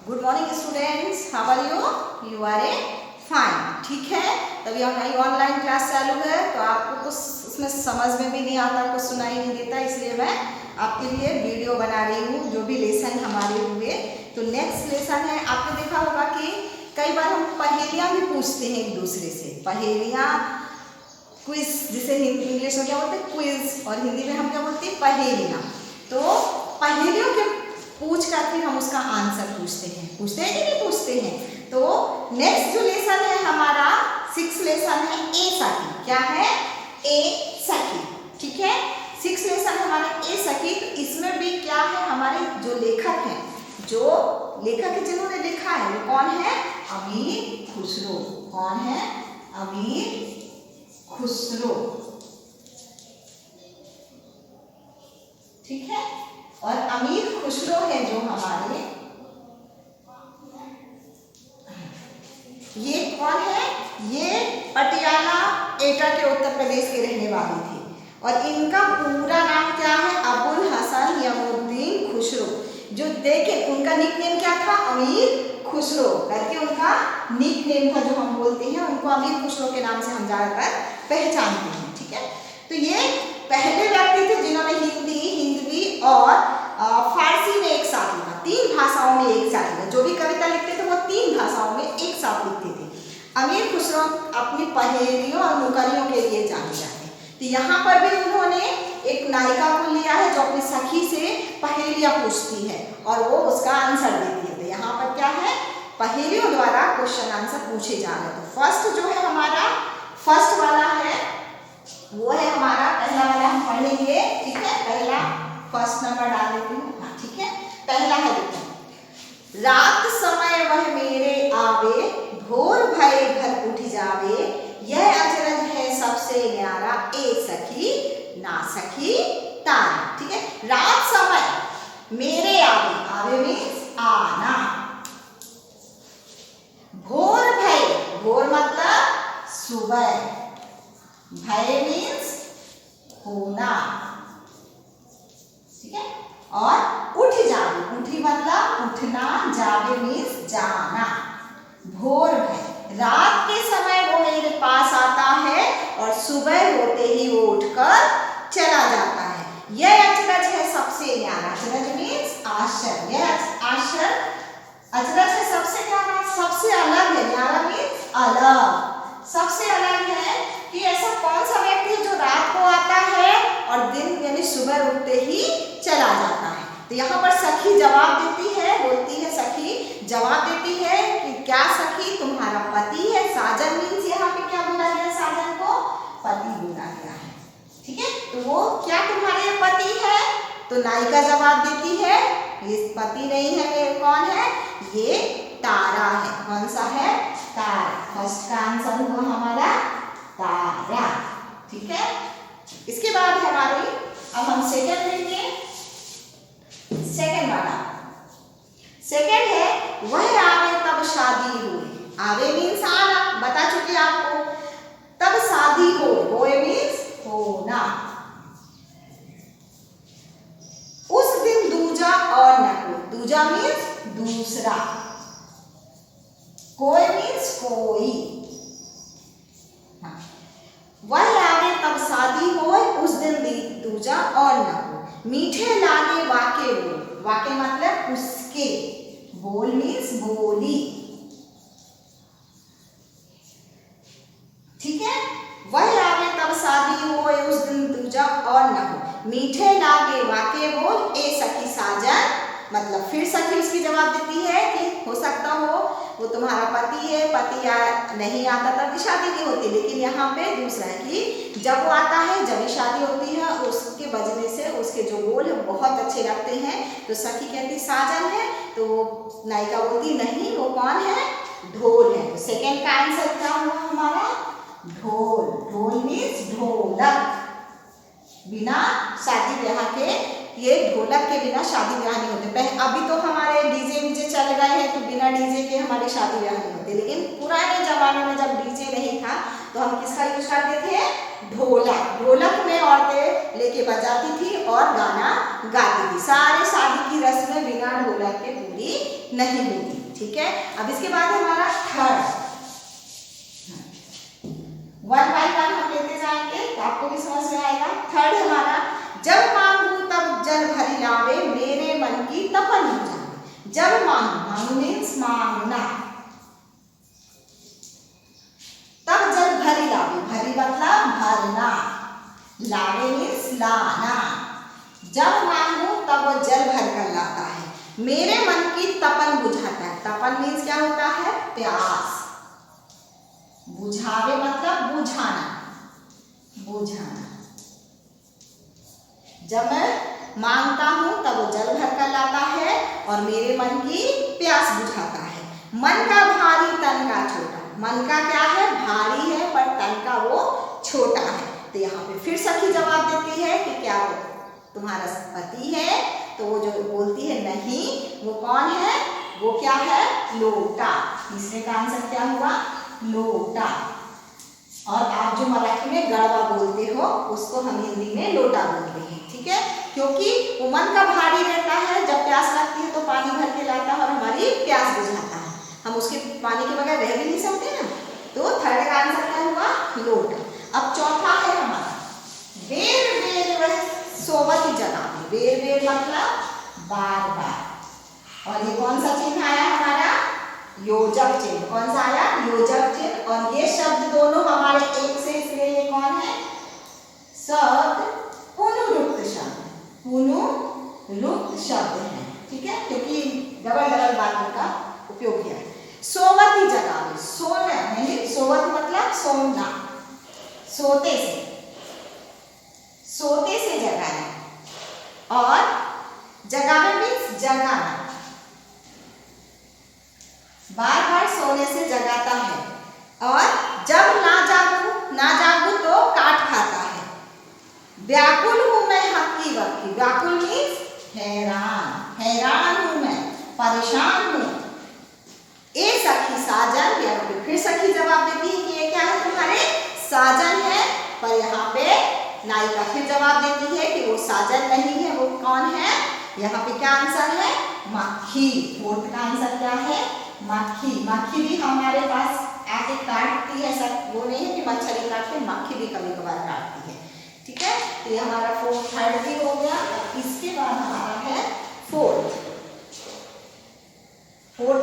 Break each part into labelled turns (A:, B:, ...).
A: Good morning students, how are you? You are a fine. ठीक है, तभी हमारी ऑनलाइन क्लास चालू है तो आपको कुछ उसमें समझ में भी नहीं आता, कुछ सुनाई नहीं देता, इसलिए मैं आपके लिए वीडियो बना रही हूँ जो भी लेसन हमारे हुए। तो नेक्स्ट लेसन है, आपने देखा होगा कि कई बार हम पहेलियाँ भी पूछते हैं एक दूसरे से। पहेलियाँ, क्विज, जिसे इंग्लिश में क्या बोलते हैं क्विज, और हिंदी में हम क्या बोलते हैं पहेलियाँ। तो पहेलियों के पूछ कर फिर हम उसका आंसर पूछते हैं कि नहीं पूछते हैं। तो नेक्स्ट जो लेसन है हमारा 6 लेसन है ए सखी। क्या है? ए सखी। ठीक है, 6 लेसन हमारा ए सखी। तो इसमें भी क्या है, हमारे जो लेखक हैं, जिन्होंने लिखा है वो कौन है? अमीर खुसरो। कौन है? अमीर खुसरो। ठीक है, और अमीर खुसरो है जो हमारे, ये कौन है? ये पटियाला एटा के उत्तर प्रदेश के रहने वाले थे और इनका पूरा नाम क्या है? अबुल हसन यमुद्दीन खुसरो। जो देखे उनका निक नेम क्या था? अमीर खुसरो करके उनका निक नेम था, जो हम बोलते हैं उनको अमीर खुसरो के नाम से हम ज्यादातर पहचानते हैं। ठीक है, तो ये पहले व्यक्ति थे जिन्होंने हिंदी, हिंदवी और फारसी में एक साथ लिखा, 3 भाषाओं में एक साथ लिखा। जो भी कविता लिखते थे वो 3 भाषाओं में एक साथ लिखते थे। अमीर खुसरो अपनी पहेलियों और नुकरियों के लिए जाने जाते हैं। तो यहाँ पर भी उन्होंने एक नायिका को लिया है जो अपनी सखी से पहेलियाँ पूछती है और वो उसका आंसर देती है। तो यहाँ पर क्या है? पहेलियों द्वारा क्वेश्चन आंसर पूछे जा रहे हैं। तो फर्स्ट जो है हमारा, फर्स्ट वाला है वो है हमारा, पहला वाला हम पढ़ लेंगे। ठीक है, पहला फर्स्ट नंबर डाल देती हूँ। हाँ ठीक है, पहला है देखो, रात समय वह मेरे आवे, भोर भय घर उठ जावे, यह अचरज है सबसे न्यारा, ए सखी ना सखी तारा। ठीक है, रात समय मेरे आवे, आवे मीन्स आना, भोर भय, भोर मतलब सुबह, भय मीन्स होना। ठीक है, और उठ जावे, उठी मतलब उठना, जावे मीन्स जाना, भोर भय, रात के समय वो मेरे पास आता है और सुबह होते ही वो उठकर चला जाता है। यह अचरज है सबसे न्यारा, अचरज मीन्स आश्चर्य, यह आश्चर्य अचरज है सबसे न्यारा, सबसे अलग है, न्यारा मीन्स अलग, सबसे अलग है कि ऐसा कौन सा व्यक्ति है जो रात को आता है और दिन यानी सुबह उठते ही चला जाता है। तो यहाँ पर सखी जवाब देती है, बोलती है, सखी जवाब देती है कि क्या सखी तुम्हारा पति है? साजन मीन्स यहाँ पे क्या बोला गया? साजन को पति बोला गया है। ठीक है, तो वो क्या तुम्हारे पति है? तो नायिका जवाब देती है ये पति नहीं है, ये कौन है? ये तारा है। कौन सा है? तारा। फर्स्ट का आंसर हुआ हमारा तारा। ठीक है, इसके बाद हमारी, अब हम सेकंड लेंगे। सेकंड वाला, सेकंड है वह आवे तब शादी हुई, आवे मीन्स आना, बता चुके आपको, तब शादी हो, होए मीन्स होना, उस दिन दूजा और न कोई, दूजा मीन्स दूसरा, कोई मीन्स कोई। वह आवे तब शादी होए, उस दिन दूजा और न हो, मीठे लागे वाके बोल, वाके मतलब उसके, बोल मीन्स बोली। ठीक है, वह आवे तब शादी होए, उस दिन दूजा और न हो, मीठे लागे वाके बोल, ए सखी साजन, मतलब फिर सखी उसकी जवाब देती है कि हो सकता हो वो तुम्हारा पति है, पति नहीं आता तब भी शादी नहीं होती, लेकिन यहाँ पे दूसरा है कि जब वो आता है, जब भी शादी होती है, उसके बजने से उसके जो बोल है बहुत अच्छे लगते हैं। तो सखी कहती साजन है, तो नायिका बोलती नहीं, वो कौन है? ढोल है। तो सेकेंड का आंसर क्या हुआ हमारा? ढोल। ढोल मीन्स ढोलक। बिना शादी ब्याह के, ये ढोलक के बिना शादी ब्याह नहीं होते। अभी तो हमारे डीजे वीजे चल गए हैं तो बिना डीजे के हमारे शादी ब्याह नहीं होते, लेकिन पुराने जमाने में जब डीजे नहीं था तो हम किसका यूज करते थे? ढोलक। ढोलक में औरतें लेके बजाती थी और गाना गाती थी। सारे शादी की रस्में बिना ढोलक के पूरी नहीं होती। ठीक है। अब इसके बाद हमारा थर्ड, 1 बाय 1 हम लेते जाएंगे तो आपको भी समझ में आएगा। थर्ड हमारा, जब मांगू तब जल भरी लावे, मेरे मन की तपन बुझावे। जब मांगू, मांगू मीन्स मांगना, तब जल भरी लावे, भरी मतलब भरना, लावे मीन्स लाना। जब मांगू तब वो जल भर कर लाता है, मेरे मन की तपन बुझाता है। तपन मीन्स क्या होता है? प्यास। बुझावे मतलब बुझाना, बुझाना। जब मैं मांगता हूं तब वो जल भर कर लाता है और मेरे मन की प्यास बुझाता है। मन का भारी तन का छोटा, मन का क्या है? भारी है पर तन का वो छोटा है। तो यहाँ पे फिर सखी जवाब देती है कि क्या वो तुम्हारा पति है? तो वो जो बोलती है नहीं, वो कौन है? वो क्या है? लोटा। तीसरे का आंसर क्या हुआ? लोटा। और आप जो मराठी में गड़वा बोलते हो उसको हम हिंदी में लोटा बोलते हैं, ठीक है। क्योंकि वो मन का भारी रहता है, जब प्यास लगती है तो पानी भर के लाता है और हमारी प्यास बुझाता है। हम उसके पानी के बगैर रह भी नहीं सकते ना। तो थर्ड का आंसर क्या हुआ? लोटा। अब चौथा है हमारा, बेर बेर वह सोवत जगावे। बेर बेर मतलब बार बार। और ये कौन सा चिन्ह आया हमारा? योजक चिन्ह। कौन सा आया? योजक चिन्ह। और ये शब्द दोनों हमारे एक से, इसलिए ये कौन है? शब्द पुनरुक्त शब्द, पुनरुक्त शब्द है, ठीक है, क्योंकि डबल डबल बार का उपयोग किया है। सोवती जगावे, सोना नहीं, सोवत मतलब सोना, सोते से जगाना। और जगावे मीन्स जगाना, बार बार सोने से जगाता है। और जब ना जागू तो काट खाता है। व्याकुल हूं मैं हक्की बक्की, व्याकुल मीन्स हैरान, हैरान हूं मैं, परेशान हूं। ए सखी साजन, यहाँ पे फिर सखी जवाब देती है कि ये क्या है? तुम्हारे साजन है। पर यहाँ पे नायिका फिर जवाब देती है कि वो साजन नहीं है, वो कौन है? यहाँ पे क्या आंसर है? मक्खी। फोर्थ का आंसर क्या है? मक्खी। मक्खी भी हमारे पास आके काटती है, सब वो नहीं है कि मच्छर ही काटते, मक्खी भी कभी कभार काटती है, ठीक है। तो ये हमारा थर्ड भी हो गया। इसके बाद हमारा है फोर्थ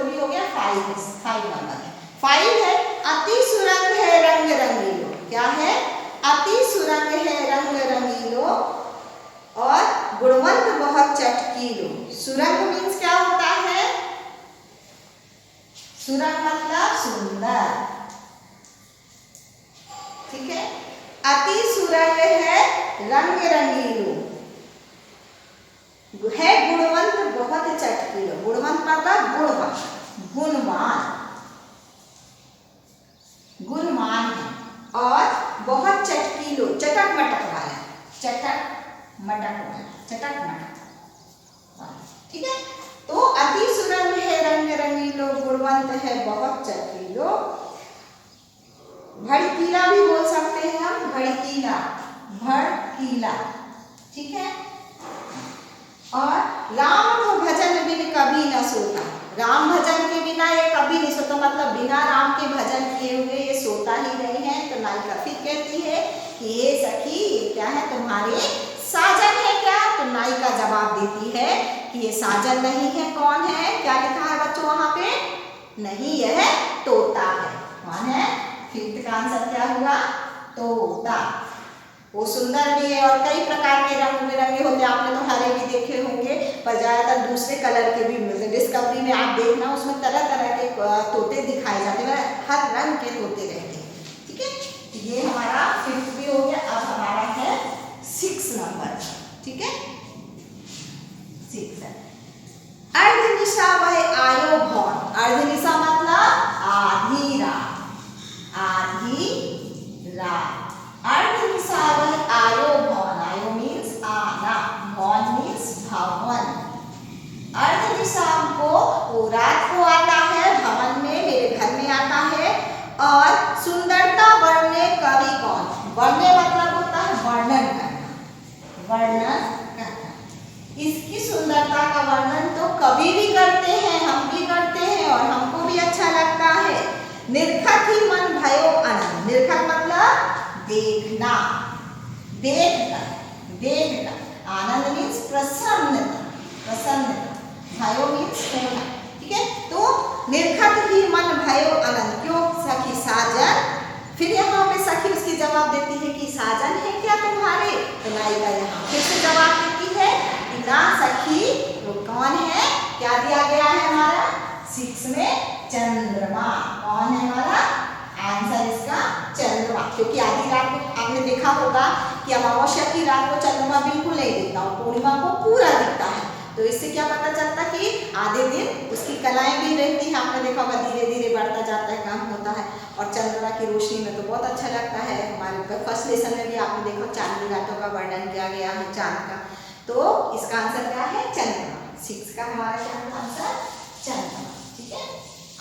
A: भी हो गया। 5 नंबर है। 5 है, अति सुरंग है रंग रंगीलो। क्या है? अति सुरंग है रंग रंगीलो और गुणवंत बहुत चटकीलो। सुरंग मीन्स क्या होता है? सुरंग मतलब सुंदर, ठीक है। अति सुरंग है रंग रंगीलो, है गुणवंत बहुत चटकीलो। गुणवंत मतलब गुणवान, गुणवान है। और बहुत चटकीलो, चटक मटक वाला, ठीक है। तो अति सुरंग है रंग रंगीलो, गुणवंत है बहुत चटकीलो। भड़कीला भी बोल सकते हैं हम, भड़कीला, ठीक है। और राम भजन बिन कभी न सोता, राम भजन के बिना ये कभी नहीं सोता, मतलब बिना राम के भजन किए हुए ये सोता ही नहीं है। तो नायिका फिर कहती है कि ये सखी ये क्या है? तुम्हारे साजन है क्या? तो नायिका जवाब देती है कि ये साजन नहीं है। कौन है? क्या लिखा है बच्चों वहां पे? नहीं, यह तोता है। कौन है? फिफ्थ का आंसर क्या हुआ? तोता। वो सुंदर भी है और कई प्रकार के रंग बिरंगे होते हैं। आपने तो हरे भी देखे होंगे, पर ज्यादातर दूसरे कलर के भी मिलते हैं। डिस्कवरी में आप देखना, उसमें तरह तरह के तोते दिखाए जाते हैं, हर रंग के तोते रहते हैं, ठीक है। ये हमारा 5th भी हो गया। अब हमारा है 6 नंबर, ठीक है। 6 है, अर्धनिशा वह आयो भौन। अर्धनिशा मतलब आधी रात, अर्धनिशा वह आयो भौन। आयो मीन्स आना, भौन मीन्स भवन। अर्धनिशा को वो रात को आता है, भवन में, मेरे घर में आता है। और सुंदरता वर्णने कवि कौन? वर्णने मतलब होता है वर्णन करना, इसकी सुंदरता का वर्णन तो कवि भी करते हैं, हम भी करते हैं और हमको भी अच्छा लगता है। निरखत ही मन भयो आनंद। निरखत मतलब देखना, देखकर, देखकर। आनंद मीन्स प्रसन्नता, प्रसन्नता। भयो मीन्स होना, ठीक है। तो निरखत ही मन भयो आनंद, क्यों सखी साजन। फिर यहाँ पे सखी उसकी जवाब देती है कि साजन है क्या तुम्हारे। तो नायिका यहाँ फिर से जवाब देती है कि ना सखी, वो कौन है। क्या दिया गया है हमारा 6 में, चंद्रमा। कौन है हमारा आंसर इसका चंद्रमा, क्योंकि आधी रात को आपने देखा होगा कि अमावस्या की रात को चंद्रमा बिल्कुल नहीं दिखता और पूर्णिमा को पूरा दिखता है। तो इससे क्या पता चलता कि आधे दिन उसकी कलाएं भी रहती हैं। आपने देखा होगा धीरे धीरे बढ़ता जाता है, कम होता है। और चंद्रमा की रोशनी में तो बहुत अच्छा लगता है। हमारे फर्स्ट लेसन में भी आपने देखा चांद रातों का वर्णन किया गया है चांद का। तो इसका आंसर क्या है चंद्रमा। 6 का हमारा क्या आंसर चंद्रमा, ठीक है।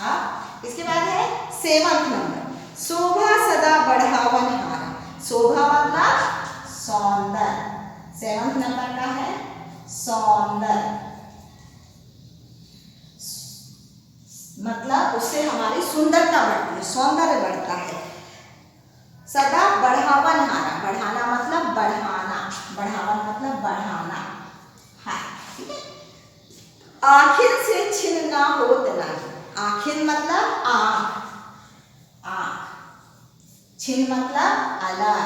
A: अब इसके बाद है 7वां नंबर, शोभा सदा बढ़ावन हारा। शोभा मतलब सौंदर्य। 7वां नंबर का है सौंदर्य, मतलब उससे हमारी सुंदरता बढ़ती है, सौंदर्य बढ़ता है। सदा बढ़ावन हारा, बढ़ाना मतलब बढ़ाना, बढ़ावन मतलब बढ़ाना, हाँ ठीक है। आखिर से छिन्न होत नहीं। आखिर मतलब आँख, आँख। छिन्न मतलब अलग,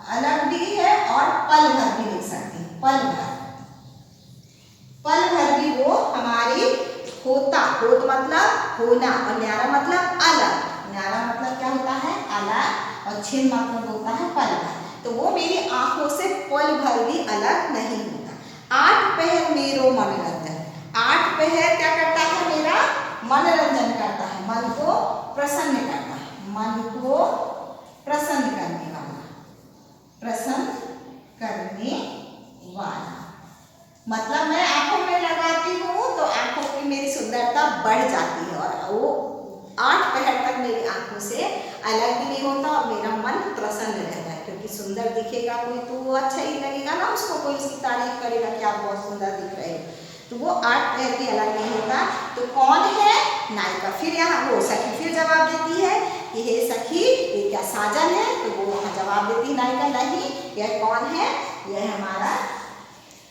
A: अलग भी है और पल भर भी लिख सकते हैं, पल भर। पल भर भी वो हमारी होता, होत मतलब होना और न्यारा मतलब अलग। न्यारा मतलब क्या होता है अलग और छिन्न मतलब होता है पल भर। तो वो मेरी आंखों से पल भर भी अलग नहीं होता। 8 पहर मेरो मनोरंजन। 8 पहर क्या करता है मेरा मनोरंजन करता है, मन को प्रसन्न करता है, मन को प्रसन्न करने वाला, प्रसन्न करने वाला। मतलब मैं आंखों में लगाती हूँ तो आंखों की मेरी सुंदरता बढ़ जाती है और वो 8 पहर तक मेरी आंखों से अलग भी नहीं होता और मेरा मन प्रसन्न रहता है। क्योंकि सुंदर दिखेगा कोई तो वो अच्छा ही लगेगा ना, उसको कोई उसकी तारीफ करेगा कि आप बहुत सुंदर दिख रहे हो। तो वो 8 पहर भी अलग नहीं होता। तो कौन है नायिका। फिर यहाँ वो सखी फिर जवाब देती है कि हे सखी ये क्या साजन है। तो वो वहाँ जवाब देती है नायिका नहीं, यह कौन है, यह हमारा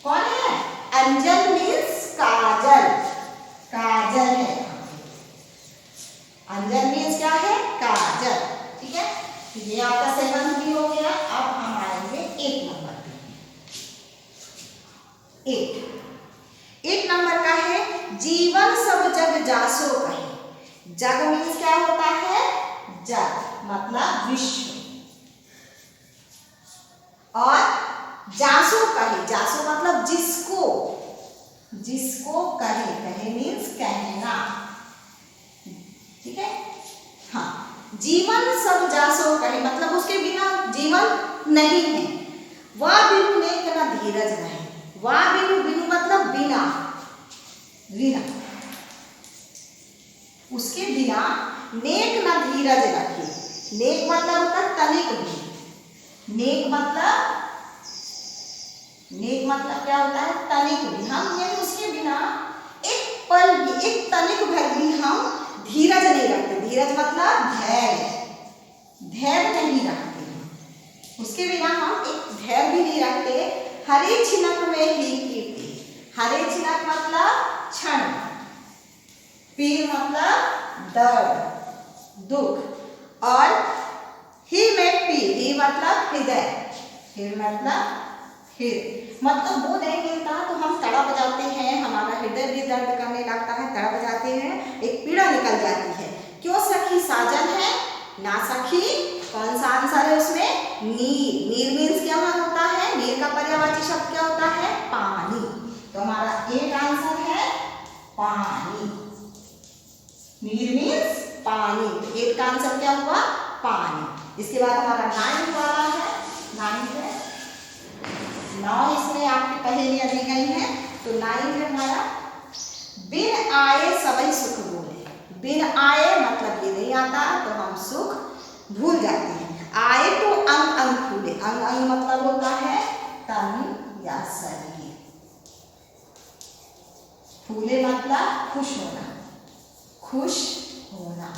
A: कौन है अंजन मीन्स काजल, काजल है। अंजन मीन्स क्या है काजल, ठीक है। ये आपका 7 भी हो गया। अब हम आएंगे 8 नंबर पे। 8 नंबर का है जीवन सब जग जासो कहे। जग मीन्स क्या होता है जग मतलब विश्व, और जासो कहे, जासो मतलब जिसको, जिसको कहे, कहे मीन्स कहना, ठीक है। हाँ जीवन सब जासो कहे मतलब उसके बिना जीवन नहीं है। वह बिनु नेक न धीरज रहे। वह बिनु, बिनु मतलब बिना, बिना उसके बिना नेक न धीरज रखे। नेक मतलब होता है तनिक भी, नेक मतलब, नेक मतलब क्या होता है तनिक भी। हम यानी उसके बिना एक पल भी, एक तनिक भर भी हम धीरज नहीं रखते। धीरज मतलब धैर्य, धैर्य नहीं रखते हम उसके बिना, हम एक धैर्य भी नहीं रखते। हरे छिनक में ही कीर्ति। हरे छिनक मतलब क्षण, पीर मतलब दर्द दुख, और ही में पीर, ही मतलब हृदय, फिर मतलब फिर मतलब वो नहीं मिलता तो हम तड़प जाते हैं, हमारा हृदय भी दर्द करने लगता है, तड़प जाते हैं, एक पीड़ा निकल जाती है। क्यों सखी साजन है ना सखी। कौन सा आंसर है उसमें नीर। नीर मीन्स क्या होता है, नीर का पर्यायवाची शब्द क्या होता है पानी। तो हमारा 8 आंसर है पानी। नीर मीन्स पानी, 8 का आंसर क्या हुआ पानी। इसके बाद हमारा 9 वाला है, 9 है 9 इसमें आपकी पहेलियां दी गई हैं। तो 9 है हमारा बिन आए सभी सुख भूले। बिन आए मतलब ये नहीं आता तो हम सुख भूल जाते हैं। आए तो अंग अंग फूले। अंग अंग मतलब होता है तन या शरीर। फूले मतलब खुश होना, खुश होना।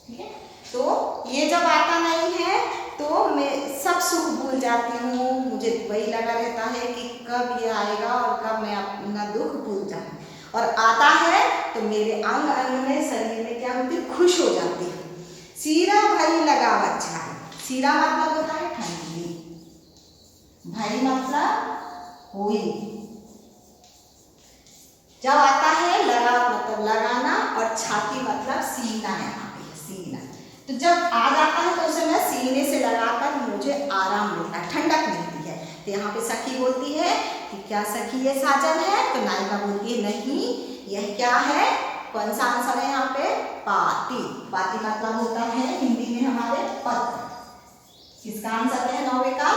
A: ठीक है, तो ये जब आता नहीं है तो मैं सब सुख भूल जाती हूँ, मुझे वही लगा रहता है कि कब ये आएगा और कब मैं अपना दुख भूल जाऊँ। और आता है तो मेरे अंग अंग में, शरीर में क्या होती है, खुश हो जाती है। सीरा भरी लगाव अच्छा है। सीरा मतलब होता है ठंडी, भरी मतलब हुई। जब आता है लगाव मतलब लगाना, और छाती मतलब सीना, यहाँ पे सीना। तो जब आ जाता है तो उसे मैं सीने से लगाकर मुझे आराम मिलता है, ठंडक मिलती है। तो यहाँ पे सखी बोलती है कि क्या सखी ये साजन है? तो नायिका बोलती है नहीं, यह क्या है? कौन सा आंसर है यहाँ पे? पाती। पाती मतलब होता है हिंदी में हमारे पत्र। इसका आंसर है 9वें का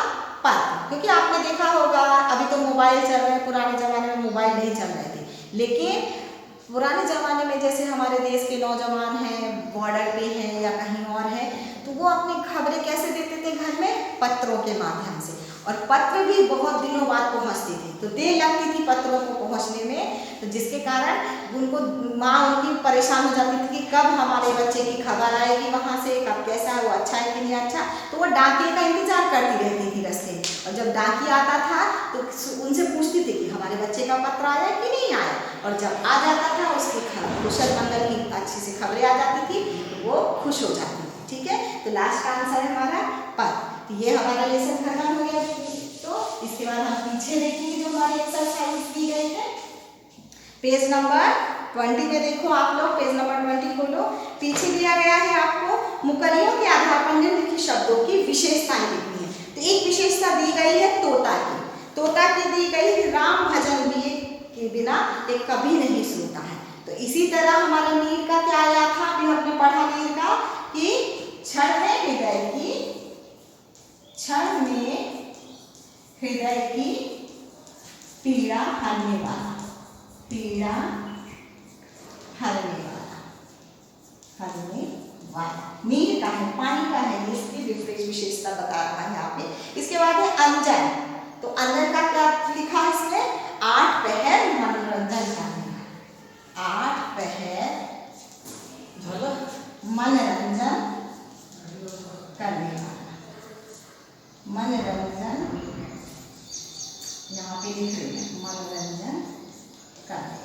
A: पत्र। क्योंकि आपने देखा होगा अभी तो मोबाइल चल रहे हैं, पुराने जमाने में मोबाइल नहीं चल रहे थे, लेकिन पुराने ज़माने में जैसे हमारे देश के नौजवान हैं, बॉर्डर पे हैं या कहीं और हैं, तो वो अपनी खबरें कैसे देते थे घर में? पत्रों के माध्यम से। और पत्र भी बहुत दिनों बाद पहुंचते थे, तो देर लगती थी पत्रों को पहुंचने में, तो जिसके कारण उनको माँ उनकी परेशान हो जाती थी कि कब हमारे बच्चे की खबर आएगी वहाँ से, कब कैसा है, वो अच्छा है कि नहीं अच्छा। तो वो डाकिए का इंतजार करती रहती थी रस्ते में, और जब डाकिया आता था तो उनसे पूछती थी कि हमारे बच्चे का पत्र आया कि नहीं आया। और जब आ जाता था उसकी कुशल मंगल की अच्छी से खबरें आ जाती थी, तो वो खुश हो जाती थी। ठीक है, तो लास्ट का आंसर है हमारा पत्र। तो ये हमारा लेसन खत्म हो गया। तो इसके बाद हम पीछे देखेंगे जो हमारी एक्सरसाइज दी गई है। पेज नंबर 20 पे देखो आप लोग, पेज नंबर 20 खोलो। पीछे दिया गया है आपको मुकरियों के आधार पर निम्नलिखित शब्दों की विशेषताएं लिखनी है। तो एक विशेषता दी गई है तोता की। तोता की दी गई है राम भजन भी के बिना ये कभी नहीं सुनता है। तो इसी तरह हमारे नीर का क्या आया था, अभी हमने पढ़ा नीर का कि क्षण में हृदय की पीड़ा हरने वाला, पीड़ा हरने वाला नीर का है, पानी का है, इसकी विशेषता बता रहा है यहाँ पे। इसके बाद है अंजन। तो अंजन का क्या लिखा है इसमें? 8 पहर मनोरंजन करने वाला, 8 पहर मनोरंजन करने वाला, मनोरंजन यहाँ पे लिख रही है, मनोरंजन करने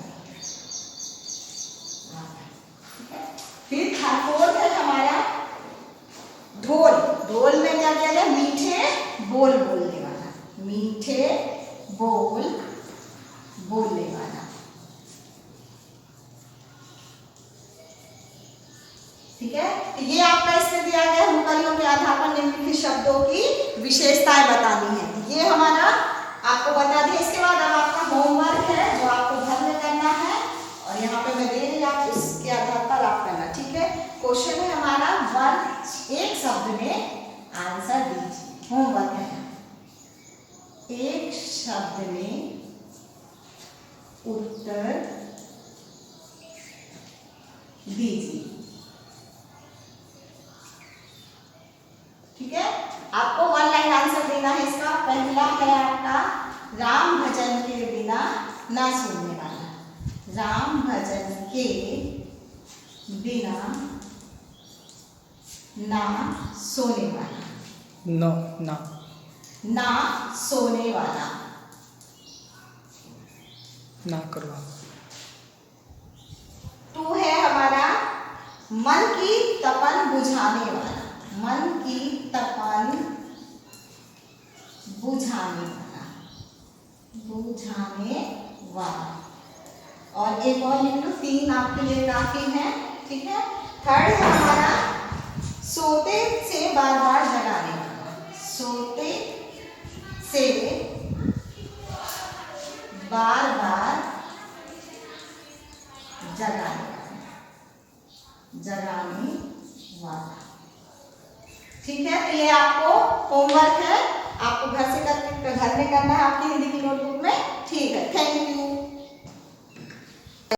A: वाला। ठीक है, फिर फोर्थ है हमारा ढोल। ढोल में क्या किया गया? मीठे बोल बोलने वाला, मीठे बोल बोलने वाला। ठीक है, ये आपका इसमें दिया गया है मुकरियों के आधार पर निम्नलिखित शब्दों की विशेषताएं बतानी है। ये हमारा आपको बता दिया। इसके बाद अब आपका होमवर्क है जो आपको घर में करना है, और यहाँ पे मैं दे रही आप उसके आधार पर आप करना। ठीक है, क्वेश्चन है हमारा एक शब्द में आंसर दीजिए। होमवर्क है, एक शब्द में उत्तर दीजिए। ठीक है, आपको 1 लाइन आंसर देना है इसका। पहला है आपका राम भजन के बिना ना सोने वाला, राम भजन के बिना ना सोने वाला, ना सोने वाला,
B: ना करवा।
A: 2 है हमारा मन की तपन बुझाने वाला, मन की तपन बुझाने वाला। और एक और लिख लो, 3 आपके लिए काफी है। ठीक है, 3rd है हमारा सोते से बार बार जगाने वाला, सोते से बार बार जगाने वाला। ठीक है, तो ये आपको होमवर्क है, आपको घर में करना है आपकी हिंदी की नोटबुक में। ठीक है, थैंक यू।